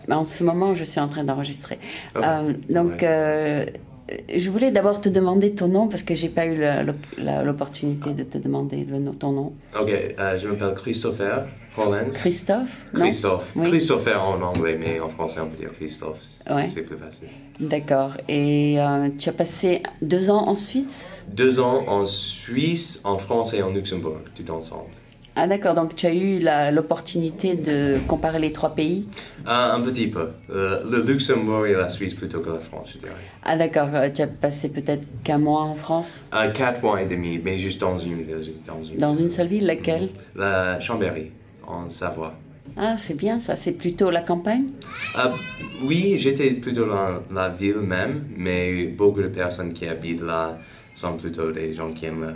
En ce moment, je suis en train d'enregistrer. Oh, Donc, je voulais d'abord te demander ton nom parce que j'ai pas eu l'opportunité de te demander ton nom. Ok, je m'appelle Christopher Hollens. Christophe? Non? Christophe. Oui. Christopher en anglais, mais en français on peut dire Christophe. Ouais. C'est plus facile. D'accord. Et tu as passé 2 ans en Suisse? 2 ans en Suisse, en France et en Luxembourg, tout ensemble. Ah d'accord, donc tu as eu l'opportunité de comparer les 3 pays? Un petit peu. Le Luxembourg et la Suisse plutôt que la France, je dirais. Ah d'accord, tu as passé peut-être qu'un mois en France? 4 mois et demi, mais juste dans une ville. Dans une seule ville, laquelle? La Chambéry, en Savoie. Ah, c'est bien ça, c'est plutôt la campagne? Oui, j'étais plutôt dans la ville même, mais beaucoup de personnes qui habitent là sont plutôt des gens qui aiment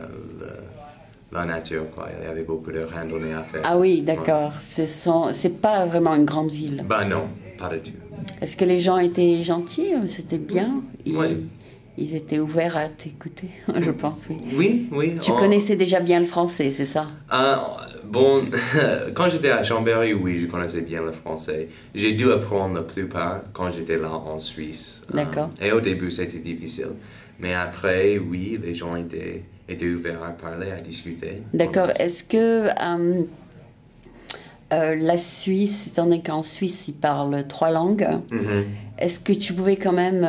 la nature, quoi. Il y avait beaucoup de randonnées à faire. Ah oui, d'accord, c'est pas vraiment une grande ville. Ben non, pas du tout. Est-ce que les gens étaient gentils? C'était bien? Oui. Ils étaient ouverts à t'écouter, je pense, oui. Oui, oui. Tu connaissais déjà bien le français, c'est ça? Bon, quand j'étais à Chambéry, oui, je connaissais bien le français. J'ai dû apprendre la plupart quand j'étais là en Suisse. D'accord. Et au début, c'était difficile. Mais après, oui, les gens étaient ouverts à parler, à discuter. D'accord. Est-ce que la Suisse, étant donné qu'en Suisse, ils parlent 3 langues, est-ce que tu pouvais quand même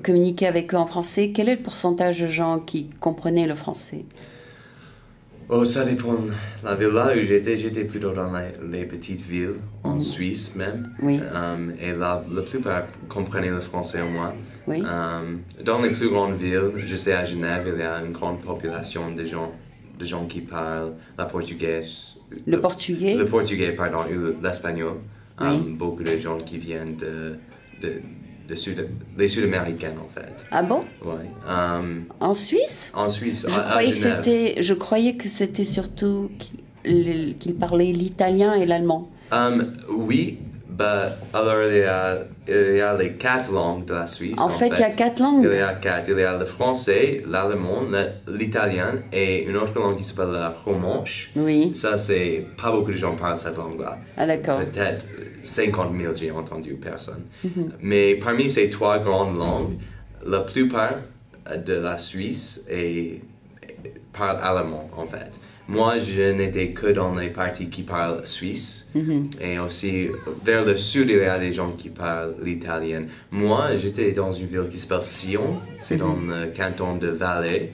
communiquer avec eux en français? Quel est le pourcentage de gens qui comprenaient le français? Oh, ça dépend. La ville là où j'étais plutôt dans les petites villes, en Suisse même. Oui. Et là, la plupart comprenaient le français au moins. Oui. Dans les plus grandes villes, je sais à Genève, il y a une grande population de gens qui parlent le portugais. Le portugais? Le portugais, pardon, ou l'espagnol. Oui. Beaucoup de gens qui viennent des Sud-Américains, en fait. Ah bon? Oui. En Suisse? En Suisse, Je croyais que c'était surtout qu'ils parlaient l'italien et l'allemand. Oui, alors il y a les 4 langues de la Suisse. En fait, il y a 4 langues. Il y a 4. Il y a le français, l'allemand, l'italien et une autre langue qui s'appelle le romanche. Oui. Ça, c'est pas beaucoup de gens parlent cette langue-là. Ah d'accord. Peut-être 50 000, j'ai entendu personne. Mais parmi ces 3 grandes langues, la plupart de la Suisse parle allemand, en fait. Moi, je n'étais que dans les parties qui parlent suisse. Et aussi, vers le sud, il y a des gens qui parlent l'italien. Moi, j'étais dans une ville qui s'appelle Sion. C'est dans le canton de Valais.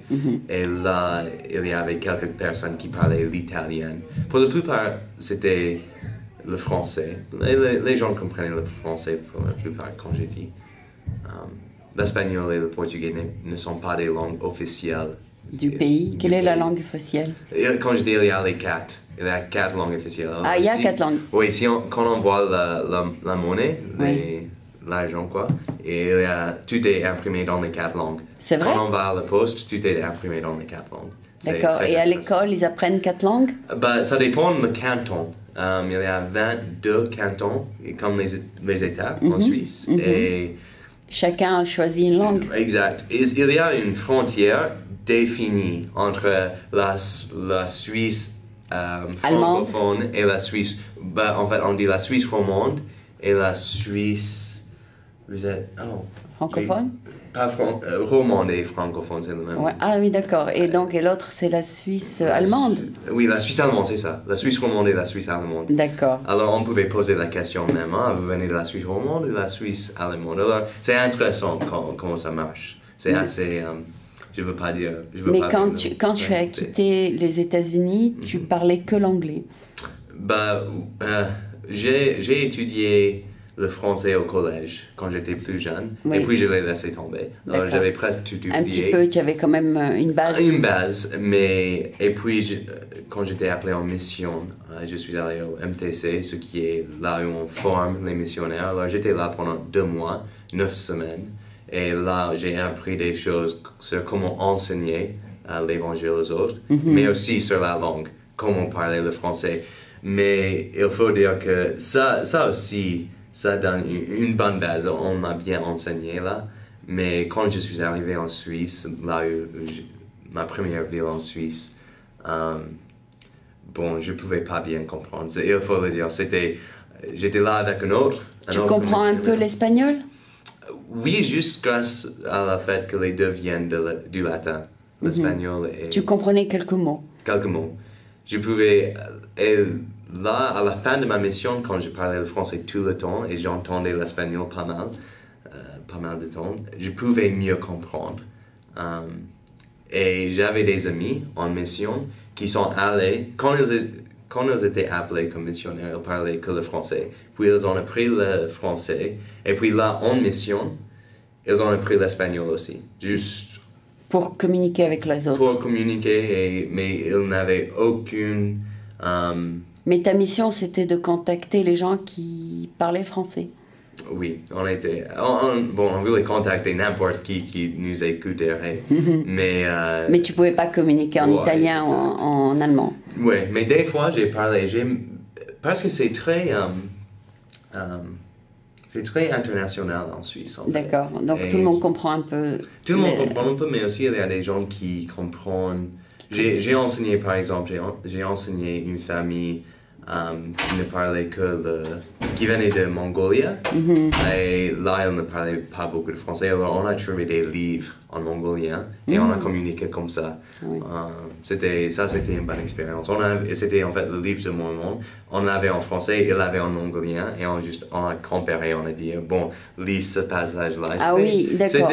Et là, il y avait quelques personnes qui parlaient l'italien. Pour la plupart, c'était le français. Les gens comprenaient le français pour la plupart quand j'ai dit. L'espagnol et le portugais ne sont pas des langues officielles du pays. Quelle est la langue officielle? Quand je dis il y a les 4. Il y a 4 langues officielles. Alors, il y a 4 langues. Oui, quand on voit la monnaie, l'argent quoi, et tout est imprimé dans les 4 langues. C'est vrai? Quand on va à la poste, tout est imprimé dans les 4 langues. D'accord. Et à l'école, ils apprennent 4 langues? Ça dépend du canton. Il y a 22 cantons, comme les États en Suisse. Et chacun a choisi une langue. Exact. Il y a une frontière définie entre la Suisse francophone et la Suisse. En fait, on dit la Suisse romande et la Suisse. Vous êtes. Francophone? Pas romande et francophone, c'est le même. Ouais. Ah oui, d'accord. Et l'autre, c'est la Suisse allemande? Oui, la Suisse allemande, c'est ça. La Suisse romande et la Suisse allemande. D'accord. Alors, on pouvait poser la question même, vous venez de la Suisse romande ou de la Suisse allemande? Alors, c'est intéressant comment ça marche. C'est assez. Je veux pas dire. Mais quand tu as quitté les États-Unis, tu parlais que l'anglais? J'ai étudié le français au collège quand j'étais plus jeune, et puis je l'ai laissé tomber. Alors j'avais presque tout oublié. Un petit peu, tu avais quand même une base. Une base, mais et puis quand j'étais appelé en mission, je suis allé au MTC, ce qui est là où on forme les missionnaires. Alors j'étais là pendant 2 mois, 9 semaines. Et là, j'ai appris des choses sur comment enseigner l'évangile aux autres, mais aussi sur la langue, comment parler le français. Mais il faut dire que ça aussi, ça donne une bonne base. On m'a bien enseigné là. Mais quand je suis arrivé en Suisse, là où ma première ville en Suisse, je ne pouvais pas bien comprendre. Il faut le dire, c'était j'étais là avec un autre. Tu comprends un peu l'espagnol? Oui, juste grâce à la fait que les deux viennent du latin, l'espagnol et... Tu comprenais quelques mots? Quelques mots. Je pouvais... Et là, à la fin de ma mission, quand je parlais le français tout le temps et j'entendais l'espagnol pas mal de temps, je pouvais mieux comprendre. Et j'avais des amis en mission qui sont allés, quand ils étaient appelés comme missionnaires, ils parlaient que le français. Puis ils ont appris le français. Et puis là, en mission, ils ont appris l'espagnol aussi. Juste pour communiquer avec les autres. Pour communiquer, mais ils n'avaient aucune... Mais ta mission, c'était de contacter les gens qui parlaient français. Oui, on voulait contacter n'importe qui nous écouterait, mais... Mais tu pouvais pas communiquer en italien ou en allemand. Oui, mais des fois j'ai parlé, parce que c'est très international en Suisse. D'accord, donc tout le monde comprend un peu. Tout le monde comprend un peu, mais aussi il y a des gens qui comprennent. J'ai enseigné, par exemple, j'ai enseigné une famille qui ne parlait qui venait de Mongolie. Et là, elle ne parlait pas beaucoup de français. Alors, on a trouvé des livres en mongolien et on a communiqué comme ça. Oui. C'était une bonne expérience. C'était en fait le livre de Mormon. On l'avait en français, il l'avait en mongolien et on a comparé, on a dit, bon, lis ce passage-là. Ah oui, d'accord.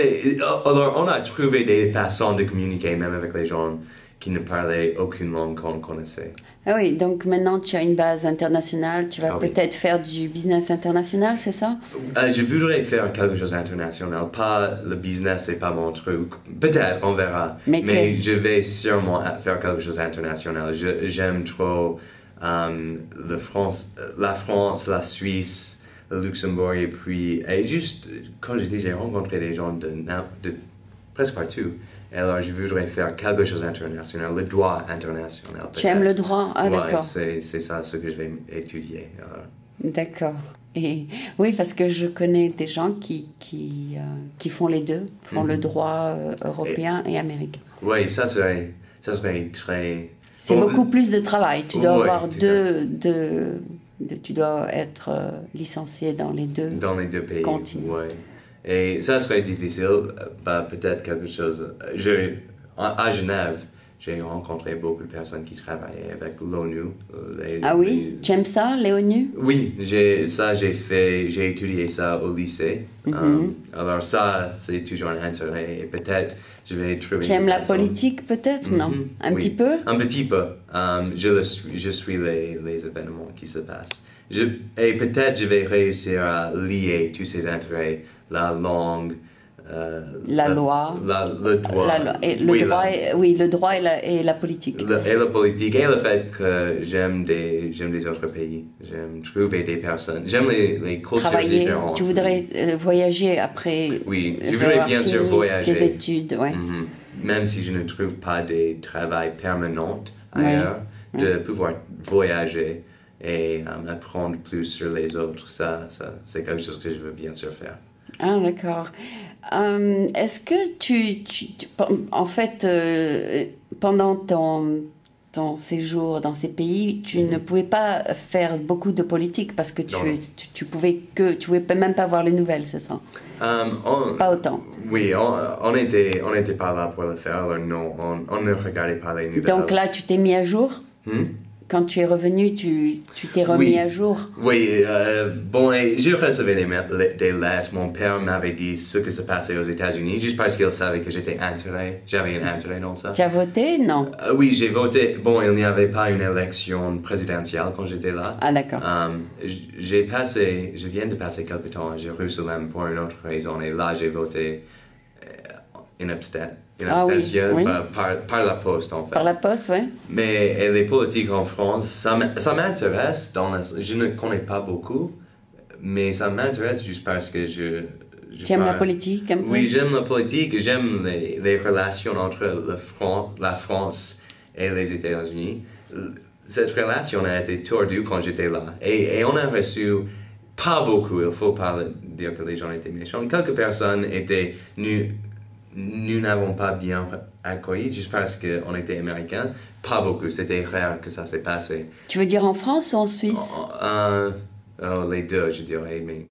Alors, on a trouvé des façons de communiquer, même avec les gens qui ne parlaient aucune langue qu'on connaissait. Ah oui, donc maintenant tu as une base internationale, tu vas peut-être faire du business international, c'est ça? Je voudrais faire quelque chose d'international, pas le business, c'est pas mon truc. Peut-être, on verra. Mais je vais sûrement faire quelque chose d'international. J'aime trop la France, la Suisse, le Luxembourg et juste, quand j'ai rencontré des gens de presque partout. Alors, je voudrais faire quelque chose d'international, le droit international. Tu aimes le droit? Ah, d'accord. C'est ça ce que je vais étudier. D'accord. Et oui, parce que je connais des gens qui font les deux, font le droit européen et américain. Oui, ça serait très... C'est beaucoup plus de travail. Tu dois avoir tu dois être licencié dans les deux pays. Continents. Ouais. Et ça serait difficile, peut-être quelque chose... À Genève, j'ai rencontré beaucoup de personnes qui travaillaient avec l'ONU. Ah oui? Tu aimes ça, l'ONU? Oui, j'ai étudié ça au lycée. Alors ça, c'est toujours un intérêt. Et peut-être, je vais trouver... Tu aimes la politique, peut-être? Non? Un petit peu? Un petit peu. Je suis les événements qui se passent. Et peut-être je vais réussir à lier tous ces intérêts, la langue, la loi, le droit, le droit et la politique. Et la politique, et le fait que j'aime des autres pays, j'aime trouver des personnes, j'aime les cultures différentes. Tu voudrais voyager après? Oui, je voudrais bien sûr voyager. Tes études, ouais. Même si je ne trouve pas de travail permanent ailleurs, de pouvoir voyager et apprendre plus sur les autres, ça c'est quelque chose que je veux bien sûr faire. Ah, d'accord. Est-ce que en fait, pendant ton séjour dans ces pays, tu ne pouvais pas faire beaucoup de politique parce que tu pouvais même pas voir les nouvelles, c'est ça? Pas autant. Oui, on était pas là pour le faire, alors non, on ne regardait pas les nouvelles. Donc là, tu t'es mis à jour? Quand tu es revenu, tu t'es remis à jour? Oui, je recevais des lettres. Mon père m'avait dit ce que se passait aux États-Unis, juste parce qu'il savait que j'avais un intérêt dans ça. Tu as voté? Non? Oui, j'ai voté. Bon, il n'y avait pas une élection présidentielle quand j'étais là. Ah, d'accord. Je viens de passer quelque temps à Jérusalem pour une autre raison, et là, j'ai voté in abstention. Par la poste, en fait. Par la poste, oui. Mais les politiques en France, ça m'intéresse. Je ne connais pas beaucoup, mais ça m'intéresse juste parce que tu aimes la politique un peu? Oui, j'aime la politique, j'aime les relations entre la France et les États-Unis. Cette relation a été tordue quand j'étais là. Et on a reçu pas beaucoup, il ne faut pas dire que les gens étaient méchants. Quelques personnes étaient... Nous n'avons pas bien accueilli juste parce qu'on était américains. Pas beaucoup, c'était rare que ça s'est passé. Tu veux dire en France ou en Suisse? Les deux, je dirais, mais